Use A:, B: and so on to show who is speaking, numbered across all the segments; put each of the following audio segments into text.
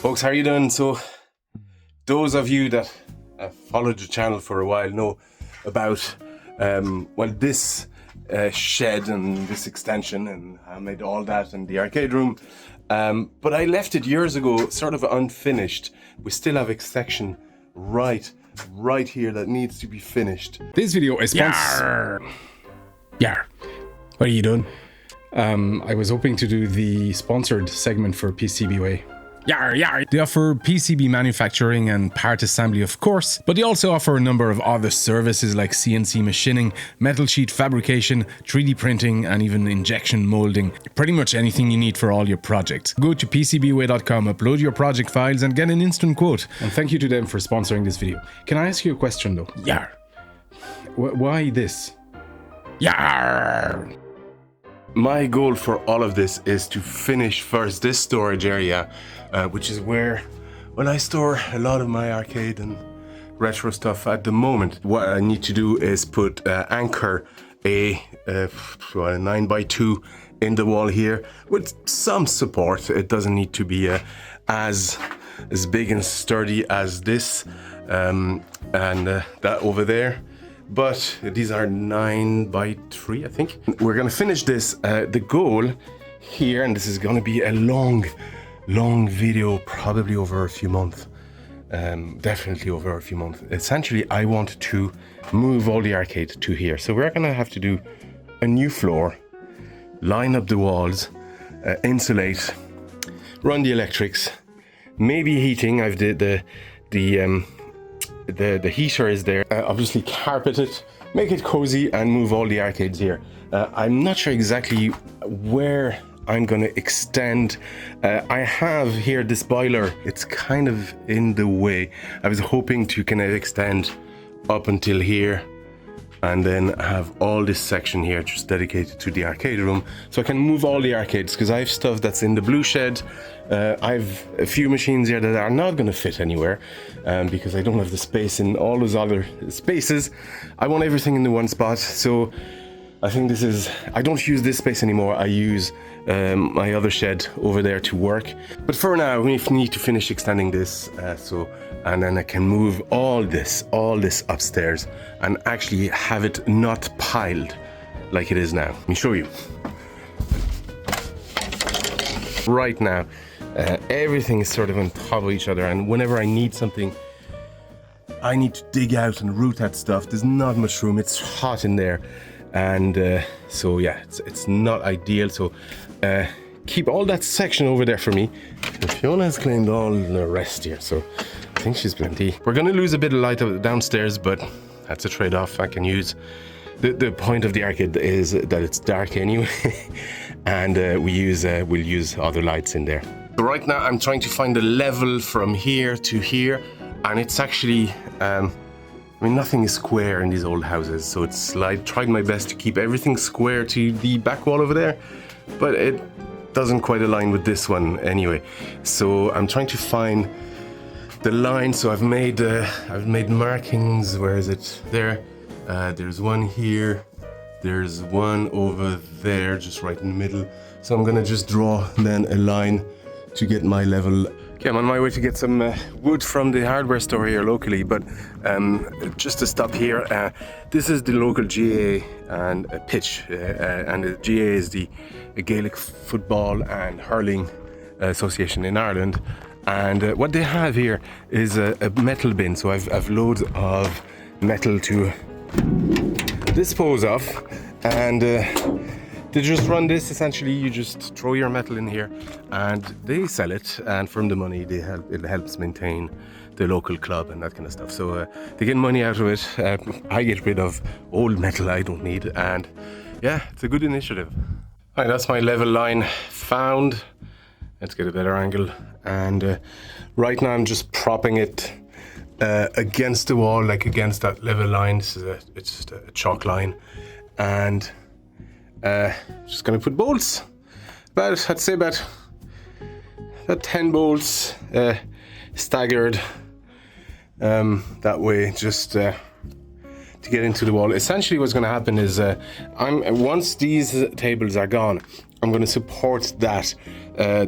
A: Folks, how are you doing? So those of you that have followed the channel for a while know about this shed and this extension, and I made all that in the arcade room, but I left it years ago sort of unfinished. We still have a section right here that needs to be finished.
B: This video is sponsored. Yeah. What are you doing? I was hoping to do the sponsored segment for PCBWay. Yeah. They offer PCB manufacturing and part assembly, of course, but they also offer a number of other services like CNC machining, metal sheet fabrication, 3D printing, and even injection molding. Pretty much anything you need for all your projects. Go to PCBWay.com, upload your project files, and get an instant quote. And thank you to them for sponsoring this video. Can I ask you a question though? Yeah. Why this? Yeah.
A: My goal for all of this is to finish first this storage area, which is where I store a lot of my arcade and retro stuff at the moment. What I need to do is put anchor a 9x2 in the wall here with some support. It doesn't need to be as big and sturdy as this and that over there. But these are 9x3, I think. We're gonna finish this. The goal here, and this is gonna be a long video, probably over a few months. Definitely over a few months. Essentially, I want to move all the arcade to here. So we're gonna have to do a new floor, line up the walls, insulate, run the electrics, maybe heating. I've did the heater is there, obviously carpet it, make it cozy, and move all the arcades here. I'm not sure exactly where I'm gonna extend. I have here this boiler, it's kind of in the way. I was hoping to kind of extend up until here and then have all this section here just dedicated to the arcade room, so I can move all the arcades, because I have stuff that's in the blue shed. I have a few machines here that are not going to fit anywhere because I don't have the space in all those other spaces. I want everything in the one spot, so I think this is, I don't use this space anymore. I use my other shed over there to work. But for now, we need to finish extending this, and then I can move all this upstairs and actually have it not piled like it is now. Let me show you. Right now, everything is sort of on top of each other, and whenever I need something, I need to dig out and root that stuff. There's not much room, it's hot in there, and so yeah, it's not ideal. So keep all that section over there for me. Fiona has claimed all the rest here, so I think she's plenty. We're gonna lose a bit of light downstairs, but that's a trade-off. I can use the point of the arcade is that it's dark anyway, and we'll use other lights in there. So right now I'm trying to find a level from here to here, and it's actually nothing is square in these old houses, so it's like tried my best to keep everything square to the back wall over there, but it doesn't quite align with this one anyway. So I'm trying to find the line. So I've made markings. Where is it? There. There's one here. There's one over there, just right in the middle. So I'm gonna just draw then a line to get my level. Okay, I'm on my way to get some wood from the hardware store here locally, but just to stop here, this is the local GA and a pitch, and the GA is the Gaelic Football and Hurling Association in Ireland, and what they have here is a metal bin. So I've loads of metal to dispose of, and they just run this. Essentially, you just throw your metal in here and they sell it, and from the money it helps maintain the local club and that kind of stuff. So they get money out of it. I get rid of old metal I don't need, and yeah, it's a good initiative. All right, that's my level line found. Let's get a better angle, and right now I'm just propping it against the wall, like against that level line. This is it's just a chalk line, and just gonna put bolts. I'd say about 10 bolts staggered that way, just to get into the wall. Essentially what's going to happen is once these tables are gone, I'm going to support that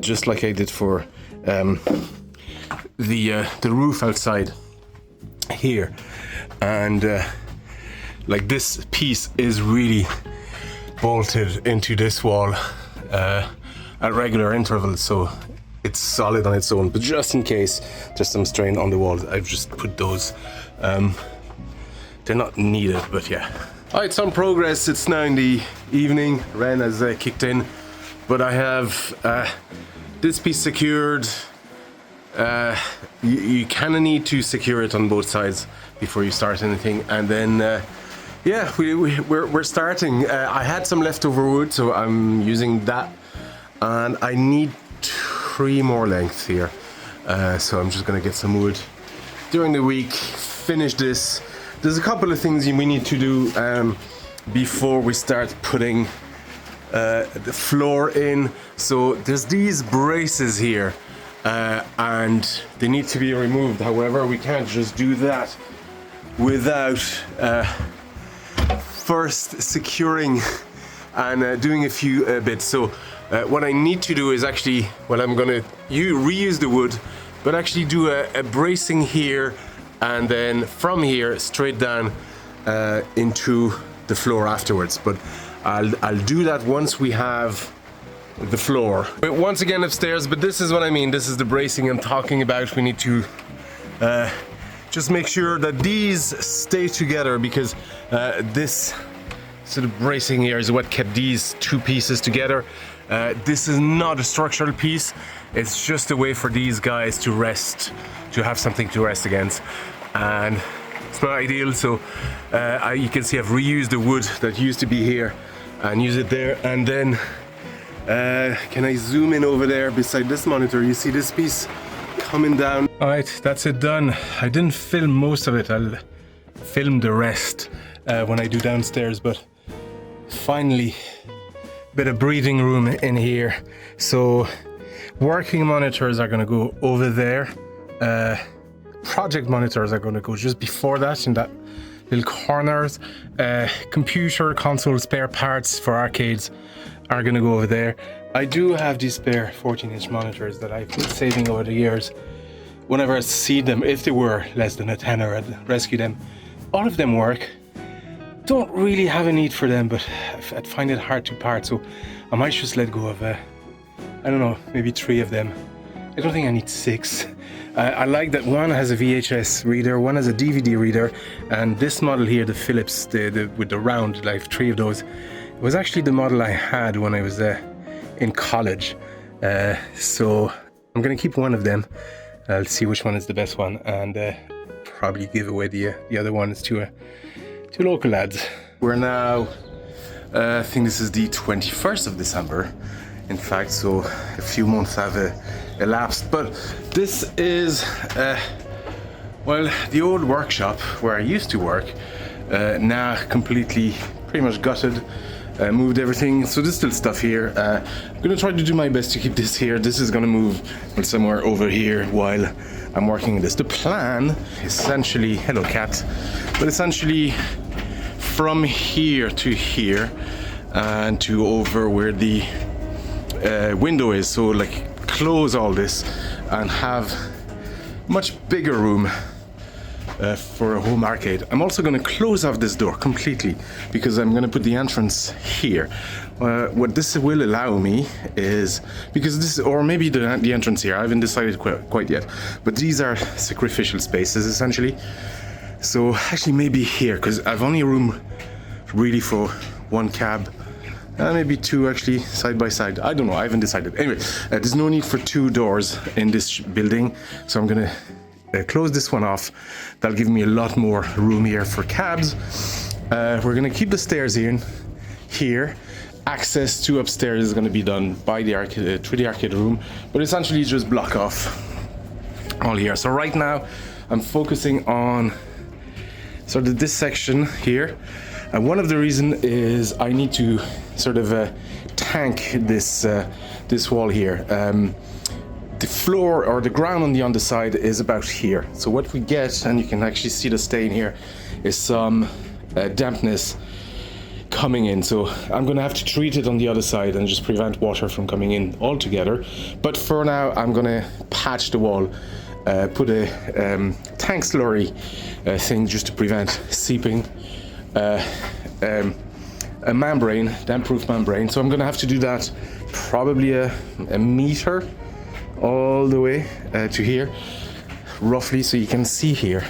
A: just like I did for the roof outside here, and like this piece is really bolted into this wall at regular intervals, so it's solid on its own. But just in case there's some strain on the walls, I've just put those. They're not needed, but yeah. All right, some progress. It's now in the evening. Rain has kicked in, but I have this piece secured. You kind of need to secure it on both sides before you start anything, and then yeah, we're starting. I had some leftover wood, so I'm using that, and I need 3 more lengths here, so I'm just gonna get some wood during the week, finish this. There's a couple of things we need to do before we start putting the floor in. So there's these braces here, and they need to be removed. However, we can't just do that without first securing and doing a few bits. So what I need to do is actually, well, I'm gonna reuse the wood, but actually do a bracing here, and then from here straight down into the floor afterwards. But I'll do that once we have the floor. But once again upstairs, but this is what I mean. This is the bracing I'm talking about. We need to just make sure that these stay together, because this sort of bracing here is what kept these 2 pieces together. This is not a structural piece. It's just a way for these guys to rest, to have something to rest against. And it's not ideal, so you can see I've reused the wood that used to be here and use it there. And then can I zoom in over there beside this monitor? You see this piece coming down. All right, that's it done. I didn't film most of it. I'll film the rest when I do downstairs, but finally bit of breathing room in here. So working monitors are going to go over there. Project monitors are going to go just before that, in that little corners. Computer console spare parts for arcades are going to go over there. I do have these spare 14-inch monitors that I've been saving over the years. Whenever I see them, if they were less than a tenner, I'd rescue them. All of them work. Don't really have a need for them, but I'd find it hard to part, so I might just let go of, I don't know, maybe 3 of them. I don't think I need 6. I like that one has a VHS reader, one has a DVD reader, and this model here, the Philips, with the round, I have 3 of those. It was actually the model I had when I was in college. So I'm gonna keep one of them. I'll see which one is the best one, and probably give away the other ones to local lads. We're now, I think this is the 21st of December, in fact, so a few months have elapsed. But this is, well, the old workshop where I used to work, now completely, pretty much gutted. Moved everything, so there's still stuff here. I'm gonna try to do my best to keep this here. This is gonna move somewhere over here while I'm working on this. The plan, essentially, hello cat, but essentially from here to here and to over where the window is. So like close all this and have much bigger room for a home arcade. I'm also going to close off this door completely because I'm going to put the entrance here. What this will allow me is, because this, or maybe the entrance here, I haven't decided quite yet, but these are sacrificial spaces essentially. So actually maybe here, because I've only room really for 1 cab, maybe 2 actually side by side. I don't know, I haven't decided. Anyway, there's no need for 2 doors in this building, so I'm gonna close this one off. That'll give me a lot more room here for cabs. We're gonna keep the stairs in here. Access to upstairs is gonna be done by the arcade, through the arcade room, but essentially just block off all here. So right now I'm focusing on sort of this section here. And one of the reasons is I need to sort of tank this this wall here. The floor or the ground on the underside is about here. So what we get, and you can actually see the stain here, is some dampness coming in. So I'm gonna have to treat it on the other side and just prevent water from coming in altogether. But for now, I'm gonna patch the wall put a tank slurry thing just to prevent seeping. A membrane, damp-proof membrane. So I'm gonna have to do that probably a meter all the way to here, roughly, so you can see here.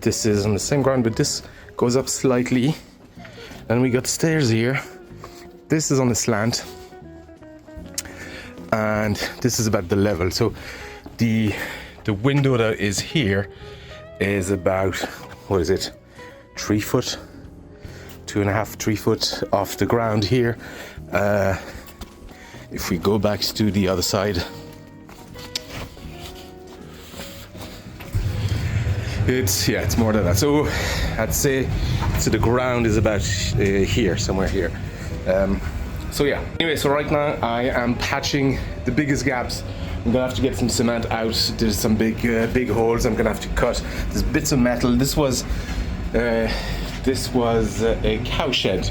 A: This is on the same ground, but this goes up slightly. And we got stairs here. This is on the slant. And this is about the level. So the window that is here is about, what is it, 3 foot? 2.5, 3 foot off the ground here. If we go back to the other side, it's more than that. So I'd say the ground is about here, somewhere here. So yeah. Anyway, so right now I am patching the biggest gaps. I'm gonna have to get some cement out. There's some big holes I'm gonna have to cut. There's bits of metal. This was a cow shed,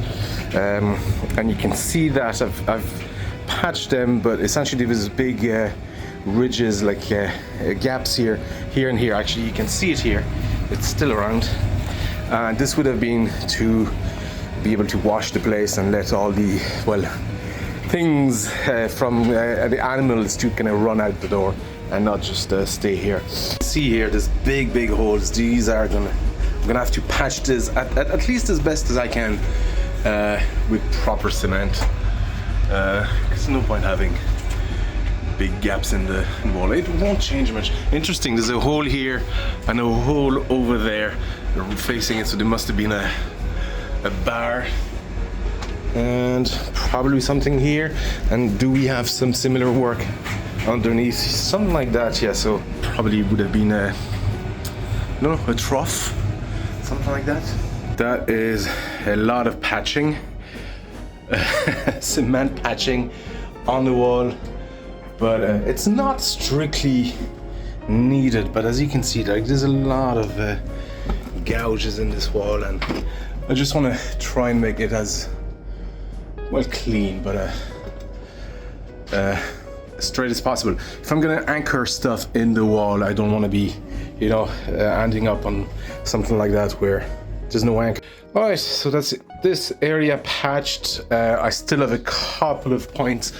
A: and you can see that I've patched them, but essentially there was big ridges, like gaps here and here. Actually, you can see it here. It's still around. And this would have been to be able to wash the place and let all the, well, things from the animals to kind of run out the door and not just stay here. See here, there's big holes. These are I'm gonna have to patch this at least as best as I can with proper cement. There's no point having big gaps in the wall. It won't change much. Interesting, there's a hole here and a hole over there facing it, so there must have been a bar and probably something here. And do we have some similar work underneath? Something like that, yeah. So probably would have been a trough, something like that. That is a lot of patching, cement patching on the wall, but it's not strictly needed. But as you can see, like, there's a lot of gouges in this wall, and I just want to try and make it as well clean, but straight as possible. If I'm gonna anchor stuff in the wall, I don't want to be, ending up on something like that where there's no anchor. All right, so that's this area patched. I still have a couple of points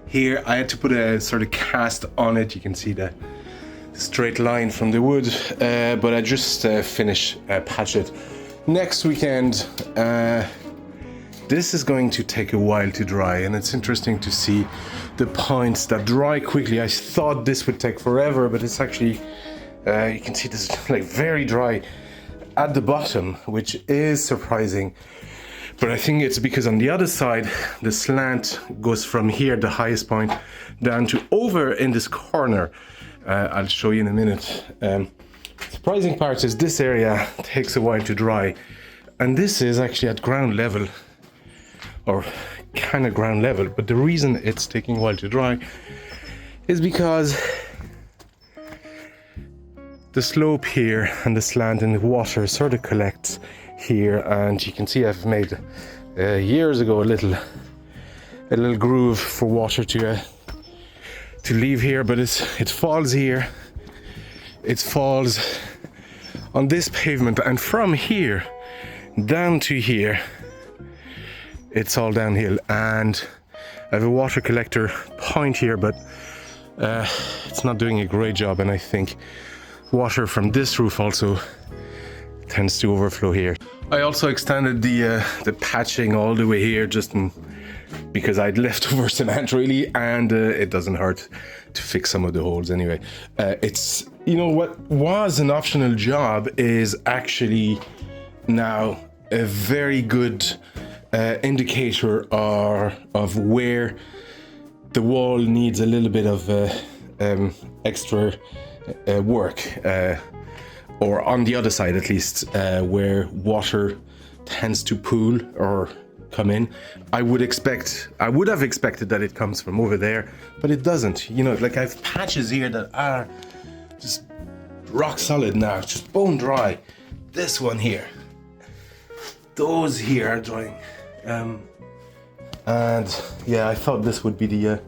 A: here. I had to put a sort of cast on it. You can see the straight line from the wood, but I just finished patch it. Next weekend, this is going to take a while to dry, and it's interesting to see the points that dry quickly. I thought this would take forever, but it's actually, you can see this like very dry at the bottom, which is surprising. But I think it's because on the other side, the slant goes from here, the highest point, down to over in this corner. I'll show you in a minute. Surprising part is this area takes a while to dry, and this is actually at ground level, or kind of ground level. But the reason it's taking a while to dry is because the slope here and the slant in the water sort of collects here, and you can see I've made years ago a little groove for water to leave here, but it falls here, it falls on this pavement, and from here down to here it's all downhill. And I have a water collector point here, but it's not doing a great job, and I think water from this roof also tends to overflow here. I also extended the patching all the way here, just because I'd leftover cement really, and it doesn't hurt to fix some of the holes anyway. It's, what was an optional job is actually now a very good indicator of where the wall needs a little bit of extra work, or on the other side at least, where water tends to pool or come in. I would have expected that it comes from over there, but it doesn't. Like, I have patches here that are just rock solid now, just bone dry. This one here, those here are drying, and yeah, I thought this would be the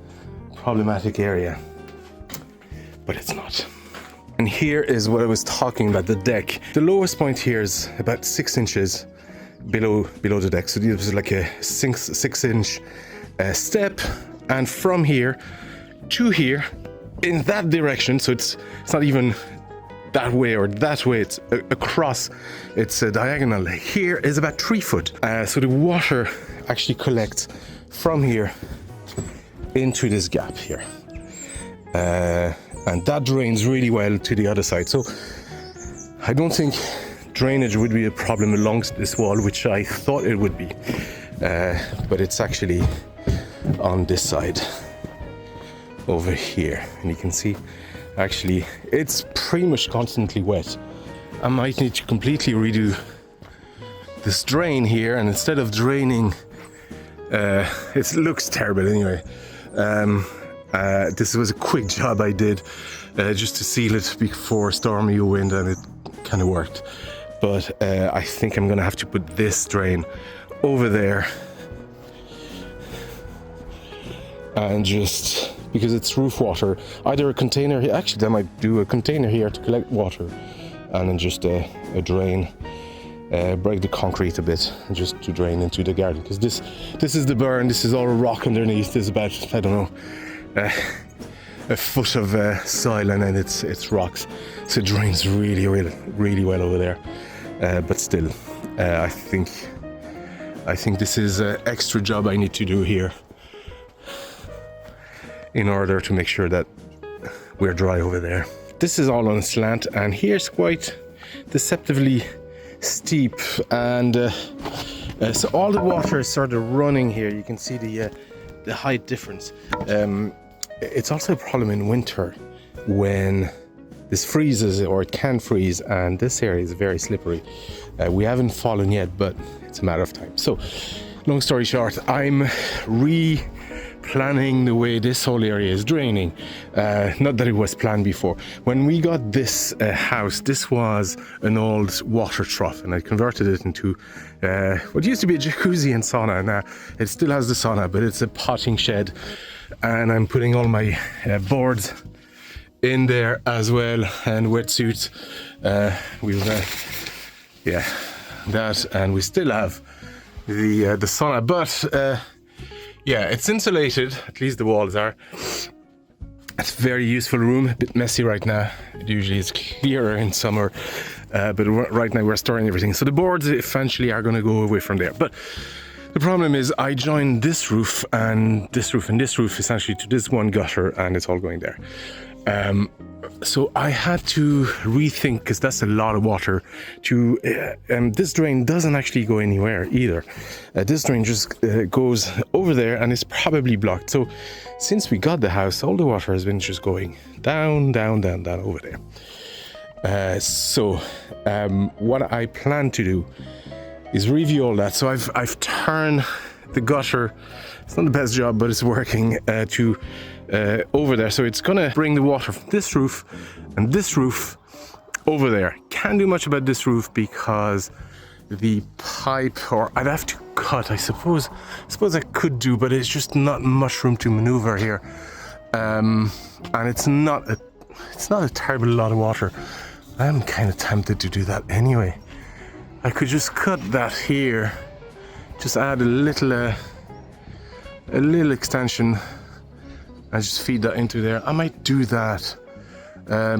A: problematic area. but it's not. And here is what I was talking about, the deck. The lowest point here is about 6 inches below the deck. So this is like a 6-inch step, and from here to here in that direction, so it's not even that way or that way, it's across, it's a diagonal. Here is about 3 foot. So the water actually collects from here into this gap here. And that drains really well to the other side. So I don't think drainage would be a problem along this wall, which I thought it would be. But it's actually on this side over here. And you can see, actually, it's pretty much constantly wet. I might need to completely redo this drain here. And instead of draining, it looks terrible anyway. This was a quick job I did just to seal it before stormy wind, and it kind of worked. But I think I'm gonna have to put this drain over there, and just because it's roof water, either a container here, actually I might do a container here to collect water, and then just a drain, break the concrete a bit and just to drain into the garden, because this is the burn. This is all rock underneath. There's about, I don't know, a foot of soil, and then it's rocks, so it drains really well over there. But still, I think this is an extra job I need to do here in order to make sure that we're dry over there. This is all on a slant, and here's quite deceptively steep, and so all the water is sort of running here. You can see the height difference. It's also a problem in winter when this freezes, or it can freeze, and this area is very slippery. We haven't fallen yet, but it's a matter of time. So, long story short, I'm planning the way this whole area is draining. Not that it was planned before. When we got this house, this was an old water trough, and I converted it into what used to be a jacuzzi and sauna. Now it still has the sauna, but it's a potting shed, and I'm putting all my boards in there as well, and wetsuits. We've that, and we still have the sauna, but yeah, it's insulated, at least the walls are. It's a very useful room, a bit messy right now. It usually is clearer in summer, but right now we're storing everything. So the boards eventually are going to go away from there. But the problem is I joined this roof and this roof and this roof essentially to this one gutter, and it's all going there. So I had to rethink, because that's a lot of water to this drain doesn't actually go anywhere either. This drain just goes over there, and it's probably blocked. So since we got the house, all the water has been just going down over there. So what I plan to do is review all that. So I've turned the gutter. It's not the best job, but it's working, to over there. So it's gonna bring the water from this roof and this roof over there. Can't do much about this roof because the pipe, or I'd have to cut, I suppose I could do, but it's just not much room to maneuver here. And it's not a terrible lot of water. I'm kind of tempted to do that anyway. I could just cut that here, just add a little extension, and just feed that into there. I might do that,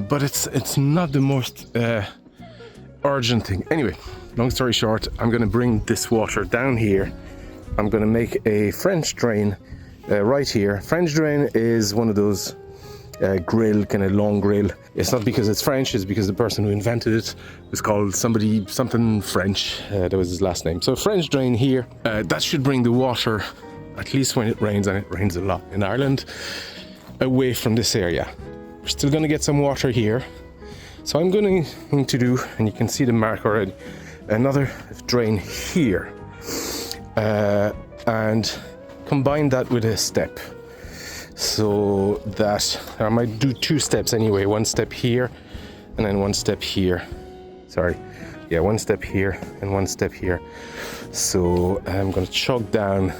A: but it's not the most urgent thing. Anyway, long story short, I'm gonna bring this water down here. I'm gonna make a French drain right here. French drain is one of those grill, kind of long grill. It's not because it's French, it's because the person who invented it was called something French. That was his last name. So French drain here, that should bring the water, at least when it rains, and it rains a lot in Ireland, away from this area. We're still going to get some water here. So I'm going to do, and you can see the mark already, another drain here. And combine that with a step. So that, I might do 2 steps anyway. 1 step here, and then 1 step here. Sorry. Yeah, 1 step here, and 1 step here. So I'm going to chalk down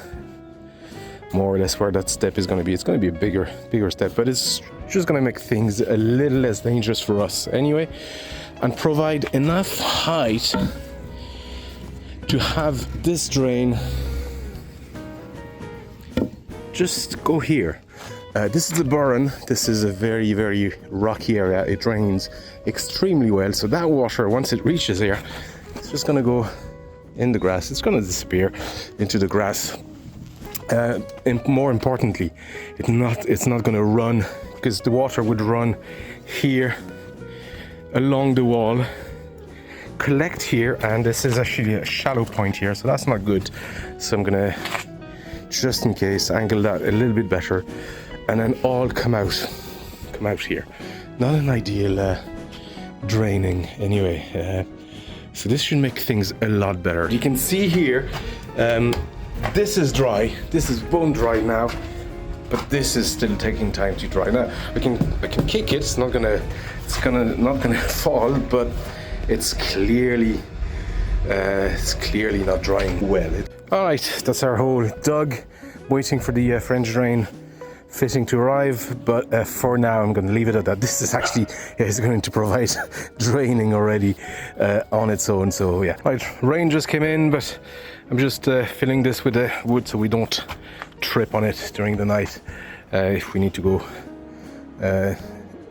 A: more or less where that step is going to be. It's going to be a bigger step, but it's Just gonna make things a little less dangerous for us anyway, and provide enough height to have this drain just go here. This is the Burren. This is a very, very rocky area. It drains extremely well. So that water, once it reaches here, it's just gonna go in the grass. It's gonna disappear into the grass. And more importantly, it's not gonna run, because the water would run here along the wall, collect here, and this is actually a shallow point here, so that's not good. So I'm gonna, just in case, angle that a little bit better, and then all come out here. Not an ideal draining anyway. So this should make things a lot better. You can see here, this is dry. This is bone dry now, but this is still taking time to dry. Now I can kick it. It's not gonna fall, but it's clearly not drying well. All right, that's our hole dug, waiting for the French drain fitting to arrive, but for now I'm going to leave it at that. This is actually is going to provide draining already on its own. So yeah, right, rain just came in, but I'm just filling this with the wood so we don't trip on it during the night if we need to go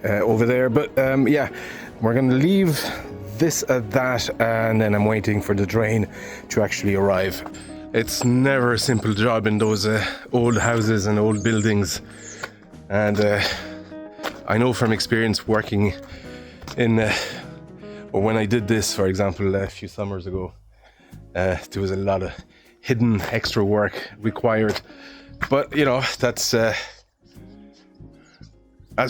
A: over there. But yeah, we're going to leave this at that, and then I'm waiting for the drain to actually arrive. It's never a simple job in those old houses and old buildings, and I know from experience working in or when I did this, for example, a few summers ago, there was a lot of hidden extra work required, but you know, that's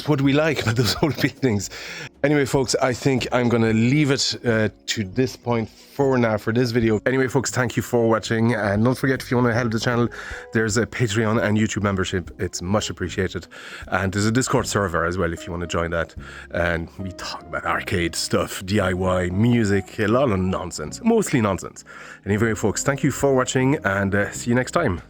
A: what we like about those old buildings. Anyway, folks, I think I'm gonna leave it to this point for now for this video. Anyway, folks, thank you for watching, and don't forget, if you want to help the channel, there's a Patreon and YouTube membership. It's much appreciated, and there's a Discord server as well if you want to join that. And we talk about arcade stuff, DIY, music, a lot of nonsense, mostly nonsense. Anyway, folks, thank you for watching, and see you next time.